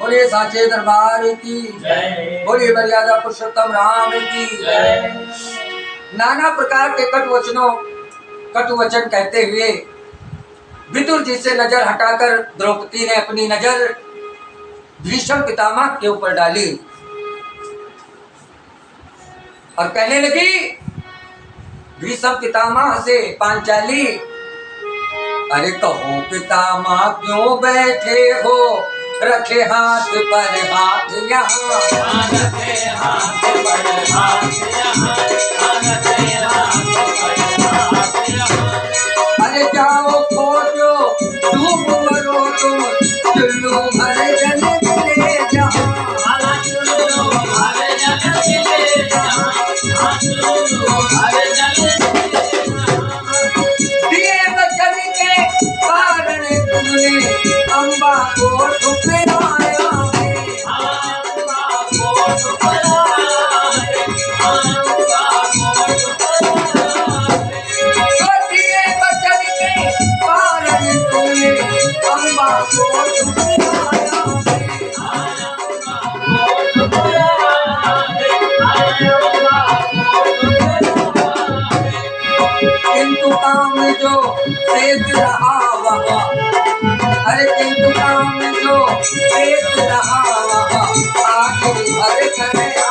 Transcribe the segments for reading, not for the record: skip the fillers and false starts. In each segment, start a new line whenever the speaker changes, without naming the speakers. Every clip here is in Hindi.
बोलिए साचे दरबार की
जय।
बोलिए मर्यादा पुरुषोत्तम राम की
जय।
नाना प्रकार के कटु वचन कहते हुए विदुर जी से नजर हटाकर द्रौपदी ने अपनी नजर भीष्म पितामह के ऊपर डाली और कहने लगी भीष्म पितामह से पांचाली, अरे कहो पितामह क्यों बैठे हो, रखे हाथ पर हाथ यहाँ,
रखे हाथ पर हाथ यहाँ, रखे हाथ पर हाथ यहाँ।
अरे जाओ खोजो डूब मरो तुम चुल्लू भर जल मिले जहाँ,
चुल्लू भर जल मिले जहाँ, चुल्लू भर जल मिले जहाँ।
दिए वचन के कारण तुमने अम्बा को ठुकराया है,
अम्बा को ठुकराया है, अम्बा को ठुकराया है।
तो दिए वचन के कारण तुमने अम्बा को ठुकराया है, किंतु काम जो शेष रहा वहाँ, अरे किंतु काम जो शेष रहा वहाँ आखिर भर कर आया।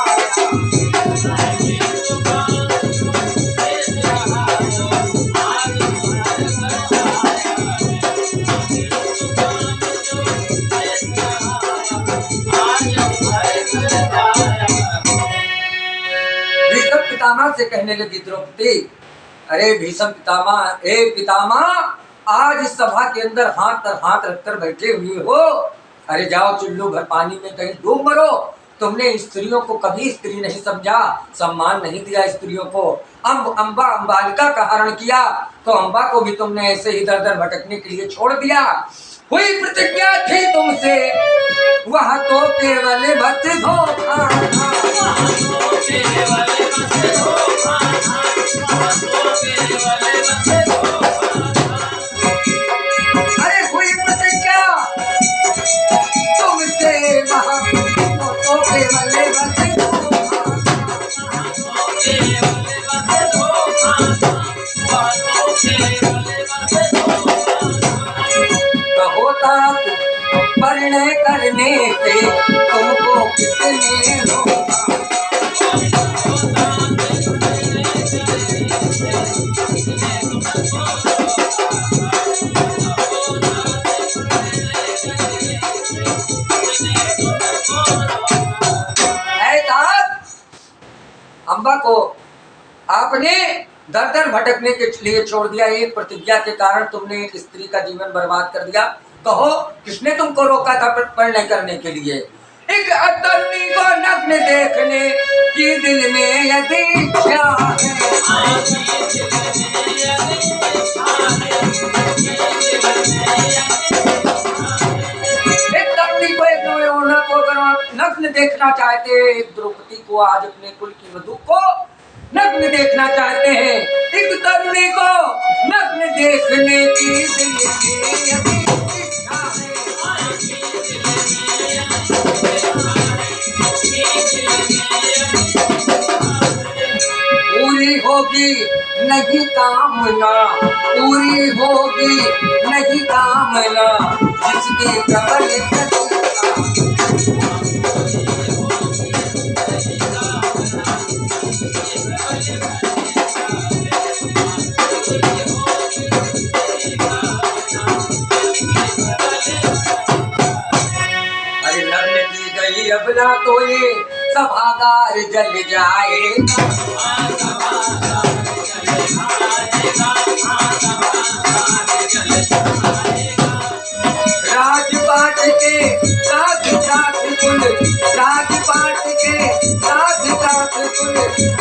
भीष्म पितामह से कहने लगी द्रौपदी, अरे भीष्म पितामह, ए पितामह आज इस सभा के अंदर हाथ रखकर बैठे हुए हो, अरे जाओ चुल्लू भर पानी में कहीं डूब मरो। तुमने स्त्रियों को कभी स्त्री नहीं समझा, सम्मान नहीं दिया स्त्रियों को। अंबालिका का हरण किया तो अम्बा को भी तुमने ऐसे ही दर दर भटकने के लिए छोड़ दिया। हुई प्रतिज्ञा थी तुमसे, वह तो केवल बस धोखा था। अरे हुई प्रतिज्ञा तुमसे, वह तो केवल बस होता परिणय करने से तुमको कितने रोका। अम्बा को आपने दर दर भटकने के लिए छोड़ दिया, एक प्रतिज्ञा के कारण तुमने एक स्त्री का जीवन बर्बाद कर दिया। कहो किसने तुमको रोका था परिणय करने के लिए? एक अतरनी को नग्न देखने की दिल में यदि इच्छा है, एक तरुणी को, एक नौयौवना को अगर आप नग्न देखना चाहते, एक द्रौपदी को आज अपने कुल की वधू को नग्न देखना चाहते हैं, एक तरुणी को नग्न देखने की दिल में यदि इच्छा है, पूरी होगी नहीं कामना, पूरी होगी नहीं कामना, जिसकी प्रबल अब ना तो ये सभागार जल जाएगा, राजपाट के साथ साथ कुल, राजपाट के साथ साथ कुल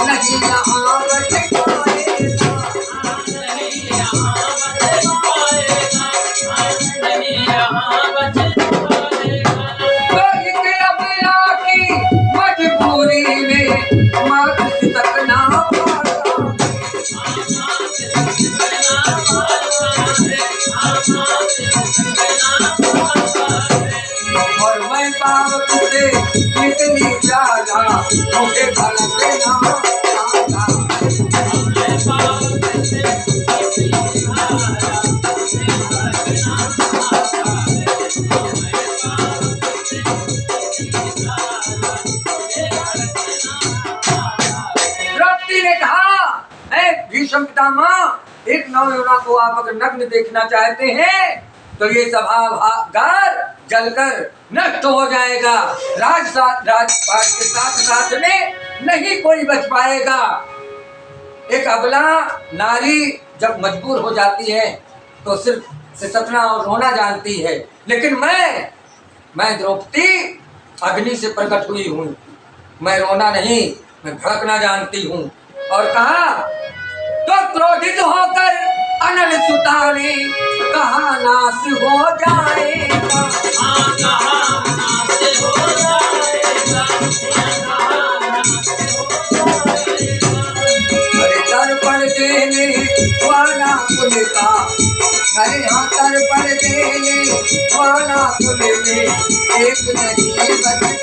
नहीं यहाँ बच पाएगा, मजबूरी में मात सकना पड़ा। पाप से निकली जाला मुझे भलक ना आता। द्रौपदी ने कहा, ऐ भीष्म पितामह, एक नवयुवना को आप अगर नग्न देखना चाहते हैं तो ये सभागार जलकर नष्ट हो जाएगा। राजपाट के साथ साथ में नहीं कोई बच पाएगा। एक अबला नारी जब मजबूर हो जाती है तो सिर्फ सिसकना और रोना जानती है, लेकिन मैं द्रौपदी अग्नि से प्रकट हुई हूँ, मैं रोना नहीं, मैं भड़कना जानती हूँ। और कहा तो क्रोधित होकर अनल सुता ने कहा नाश हो जाएगा। अरे तर्पण देने वाला कुल का, अरे हाँ तर्पण देने वाला कुल में एक नहीं बच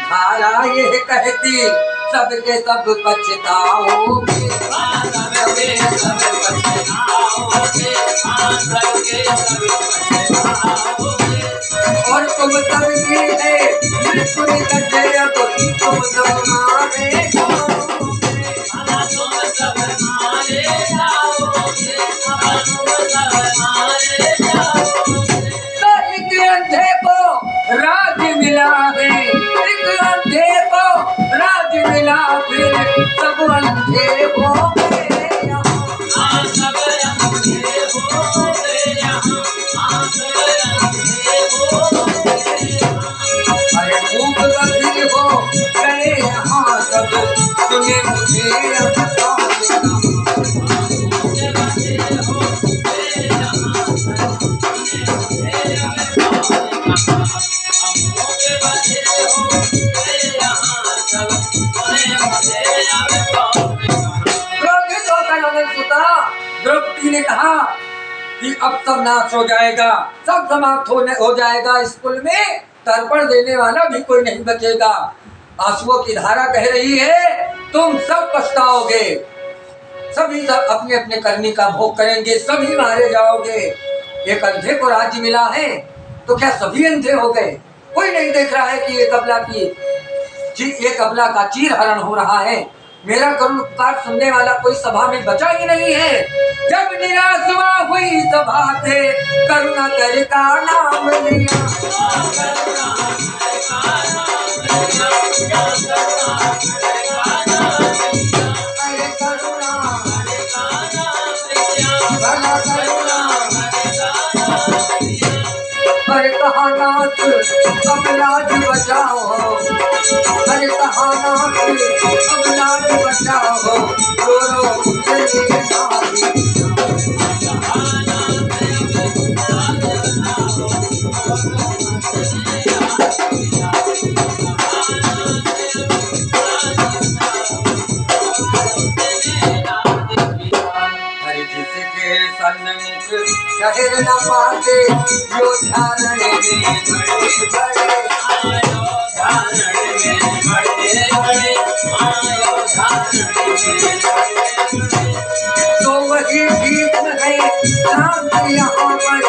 धारा ये कहती सबके सब पछताओगे। और तुम सब की है मृत्यु निकटे अब तुम सब मारे तो एक अंधे को राज मिला है, एक अंधे को राज मिला, फिर सब अंधे हो गए। अरे भूख बधिर हो गए यहाँ सब, सुने मुझे अब द्रौपदी ने कहा कि अब सब नाश हो जाएगा, सब समाप्त हो जाएगा, इस कुल में तर्पण देने वाला भी कोई नहीं बचेगा। आंसुओं की धारा कह रही है तुम सब पछताओगे, सभी सब अपने अपने करनी का भोग करेंगे, सभी मारे जाओगे। एक अंधे को राज्य मिला है तो क्या सभी अंधे हो गए? कोई नहीं देख रहा है कि एक अबला का चीर हरण हो रहा है। मेरा करुण पुकार सुनने वाला कोई सभा में बचा ही नहीं है। जब निराशा हुई सभा से करुणा कर का नाम लिया, अरे करुणा भला करुणा, अरे कहा नाथ अब लाज बचाओ, अरे कहा नाथ अब लाज बचाओ, रो रो चले नाथ। अरे जिसके सन्मुख ठहर न पाते योद्धा रण में तो वही भीष्म है शांत यहाँ पर,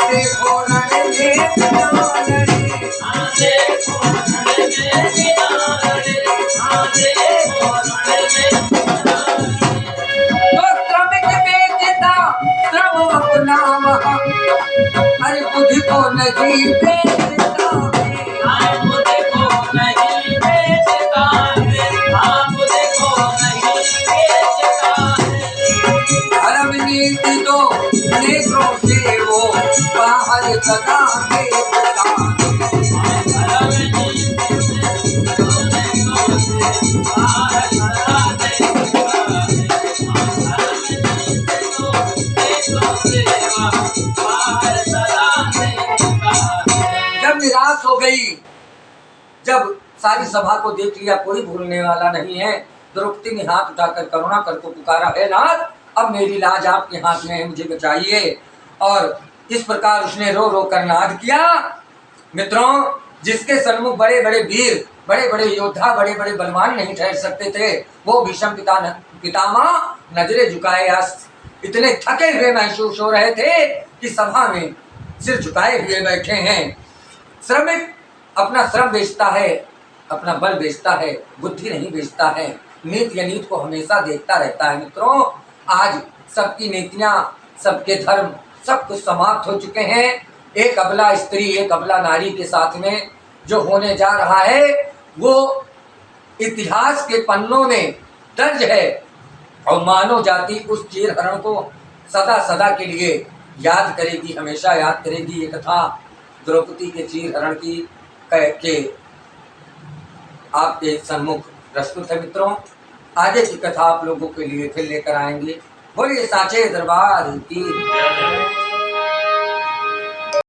देखो रण में बिना लड़े। तो श्रमिक बेचता श्रम अपना वहाँ, अरे बुद्धि को नहीं बेचता है, बुद्धि को नहीं उदास हो गई। जब सारी सभा को देख लिया कोई भूलने वाला नहीं है, द्रौपदी ने हाथ उठाकर करुणा करके पुकारा, हे नाथ, अब मेरी लाज आपके हाथ में है, मुझे बचाइए। और इस प्रकार उसने रो रो कर नाद किया। मित्रों, जिसके सन्मुख बड़े बड़े वीर, बड़े बड़े योद्धा, बड़े बड़े बलवान नहीं ठहर सकते थे, वो भीष्म पितामह नजरें झुकाए या इतने थके हुए महसूस हो रहे थे कि सभा में सिर झुकाए हुए बैठे हैं। श्रमिक अपना श्रम बेचता है, अपना बल बेचता है, बुद्धि नहीं बेचता है। नीति अनीत को हमेशा देखता रहता है। मित्रों, आज सबकी नीतियां, सबके धर्म, सब कुछ समाप्त हो चुके हैं। एक अबला स्त्री, एक अबला नारी के साथ में जो होने जा रहा है वो इतिहास के पन्नों में दर्ज है। और मानव जाति उस चीर हरण को सदा सदा के लिए याद करेगी, हमेशा याद करेगी। ये कथा द्रौपदी के चीर हरण की के आपके सम्मुख प्रस्तुत है। मित्रों, आगे की कथा आप लोगों के लिए फिर लेकर आएंगे। बोलिए साचे दरबार की।